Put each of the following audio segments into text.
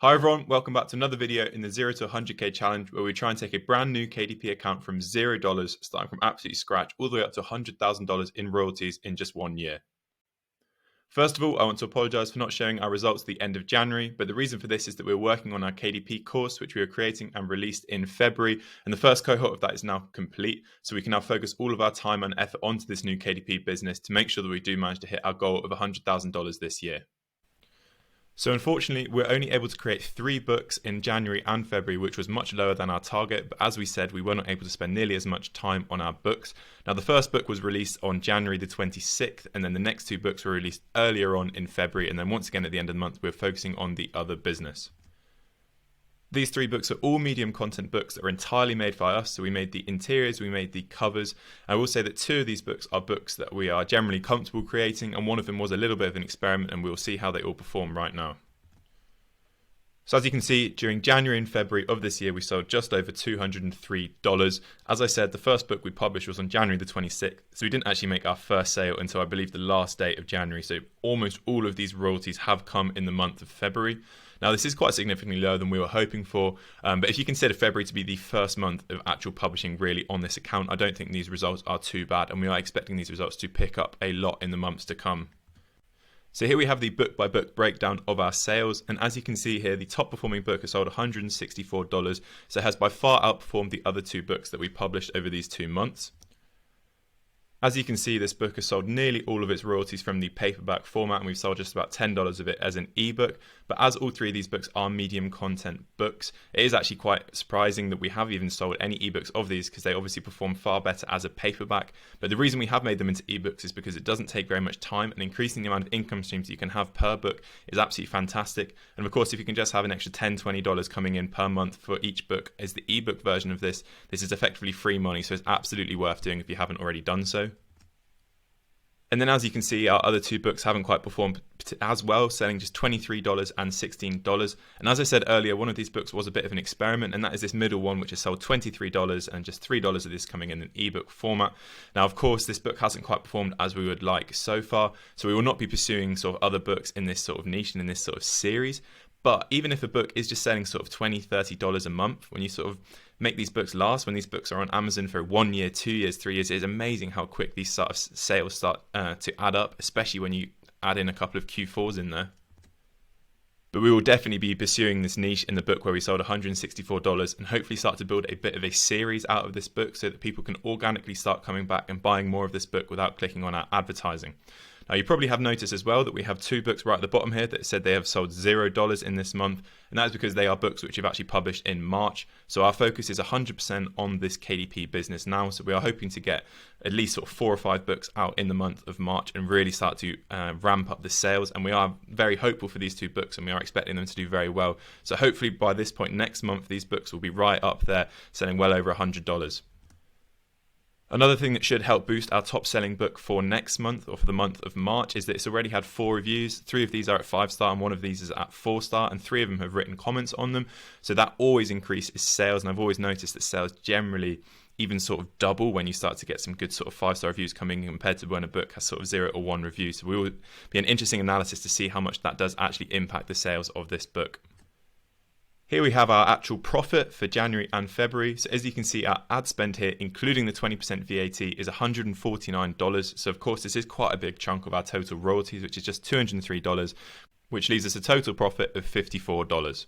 Hi everyone, welcome back to another video in the 0 to 100k challenge where we try and take a brand new KDP account from $0, starting from absolutely scratch, all the way up to $100,000 in royalties in just 1 year. First of all, I want to apologize for not showing our results at the end of January, but the reason for this is that we're working on our KDP course, which we are creating and released in February, and the first cohort of that is now complete, so we can now focus all of our time and effort onto this new KDP business to make sure that we do manage to hit our goal of $100,000 this year. So unfortunately, we're only able to create 3 books in January and February, which was much lower than our target. But as we said, we were not able to spend nearly as much time on our books. Now, the first book was released on January the 26th, and then the next 2 books were released earlier on in February. And then once again, at the end of the month, we're focusing on the other business. These 3 books are all medium content books that are entirely made by us. So we made the interiors, we made the covers. I will say that 2 of these books are books that we are generally comfortable creating, and one of them was a little bit of an experiment, and we'll see how they all perform right now. So as you can see, during January and February of this year, we sold just over $203. As I said, the first book we published was on January the 26th, so we didn't actually make our first sale until I believe the last day of January. So almost all of these royalties have come in the month of February. Now, this is quite significantly lower than we were hoping for, but if you consider February to be the first month of actual publishing really on this account, I don't think these results are too bad, and we are expecting these results to pick up a lot in the months to come. So here we have the book by book breakdown of our sales, and as you can see here, the top performing book has sold $164, so it has by far outperformed the other 2 books that we published over these 2 months. As you can see, this book has sold nearly all of its royalties from the paperback format, and we've sold just about $10 of it as an ebook. But as all 3 of these books are medium content books, it is actually quite surprising that we have even sold any ebooks of these, because they obviously perform far better as a paperback. But the reason we have made them into ebooks is because it doesn't take very much time, and increasing the amount of income streams that you can have per book is absolutely fantastic. And of course, if you can just have an extra $10, $20 coming in per month for each book as the ebook version of this, this is effectively free money, so it's absolutely worth doing if you haven't already done so. And then as you can see, our other 2 books haven't quite performed as well, selling just $23 and $16. And as I said earlier, one of these books was a bit of an experiment, and that is this middle one, which has sold $23 and just $3 of this coming in an ebook format. Now, of course, this book hasn't quite performed as we would like so far, so we will not be pursuing sort of other books in this sort of niche and in this sort of series. But even if a book is just selling sort of $20, $30 a month, when you sort of make these books last, when these books are on Amazon for 1 year, 2 years, 3 years, it's amazing how quick these sort of sales start to add up, especially when you add in a couple of Q4s in there. But we will definitely be pursuing this niche in the book where we sold $164 and hopefully start to build a bit of a series out of this book so that people can organically start coming back and buying more of this book without clicking on our advertising. Now, you probably have noticed as well that we have 2 books right at the bottom here that said they have sold $0 in this month, and that is because they are books which have actually published in March. So our focus is 100% on this KDP business now, so we are hoping to get at least sort of 4 or 5 books out in the month of March and really start to ramp up the sales, and we are very hopeful for these 2 books, and we are expecting them to do very well. So hopefully by this point next month, these books will be right up there, selling well over $100. Another thing that should help boost our top selling book for next month, or for the month of March, is that it's already had 4 reviews. 3 of these are at 5-star and 1 of these is at 4-star, and 3 of them have written comments on them. So that always increases sales, and I've always noticed that sales generally even sort of double when you start to get some good sort of 5-star reviews coming in compared to when a book has sort of 0 or 1 review. So we will be an interesting analysis to see how much that does actually impact the sales of this book. Here we have our actual profit for January and February. So as you can see, our ad spend here, including the 20% VAT, is $149. So of course, this is quite a big chunk of our total royalties, which is just $203, which leaves us a total profit of $54.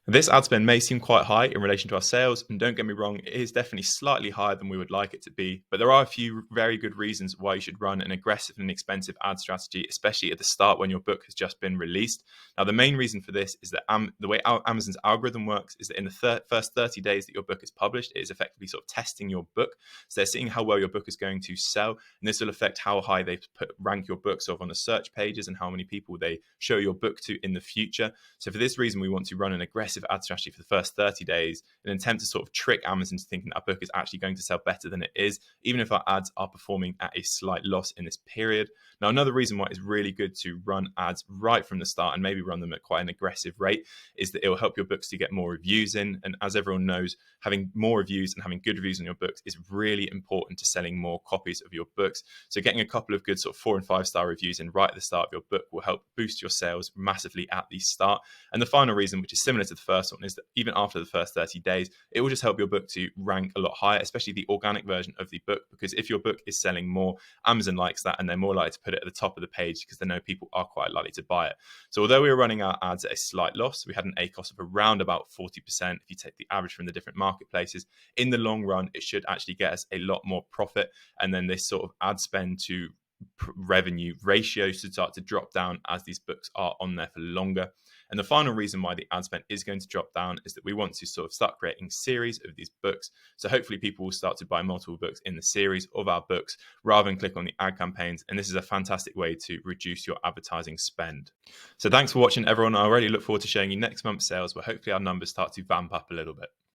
This ad spend may seem quite high in relation to our sales, and don't get me wrong, it is definitely slightly higher than we would like it to be, but there are a few very good reasons why you should run an aggressive and expensive ad strategy, especially at the start when your book has just been released. Now, the main reason for this is that the way Amazon's algorithm works is that in the first 30 days that your book is published, it is effectively sort of testing your book. So they're seeing how well your book is going to sell, and this will affect how high they rank your book sort of on the search pages and how many people they show your book to in the future. So for this reason, we want to run an aggressive aggressive ad strategy for the first 30 days, an attempt to sort of trick Amazon to thinking that our book is actually going to sell better than it is, even if our ads are performing at a slight loss in this period. Now, another reason why it's really good to run ads right from the start and maybe run them at quite an aggressive rate is that it will help your books to get more reviews in. And as everyone knows, having more reviews and having good reviews on your books is really important to selling more copies of your books. So getting a couple of good sort of 4 and 5 star reviews in right at the start of your book will help boost your sales massively at the start. And the final reason, which is similar to the first one, is that even after the first 30 days, it will just help your book to rank a lot higher, especially the organic version of the book, because if your book is selling more, Amazon likes that and they're more likely to put it at the top of the page because they know people are quite likely to buy it. So although we were running our ads at a slight loss, we had an ACoS of around about 40%. If you take the average from the different marketplaces, in the long run, it should actually get us a lot more profit. And then this sort of ad spend to revenue ratio should start to drop down as these books are on there for longer. And the final reason why the ad spend is going to drop down is that we want to sort of start creating series of these books. So hopefully people will start to buy multiple books in the series of our books rather than click on the ad campaigns. And this is a fantastic way to reduce your advertising spend. So thanks for watching, everyone. I already look forward to showing you next month's sales where hopefully our numbers start to vamp up a little bit.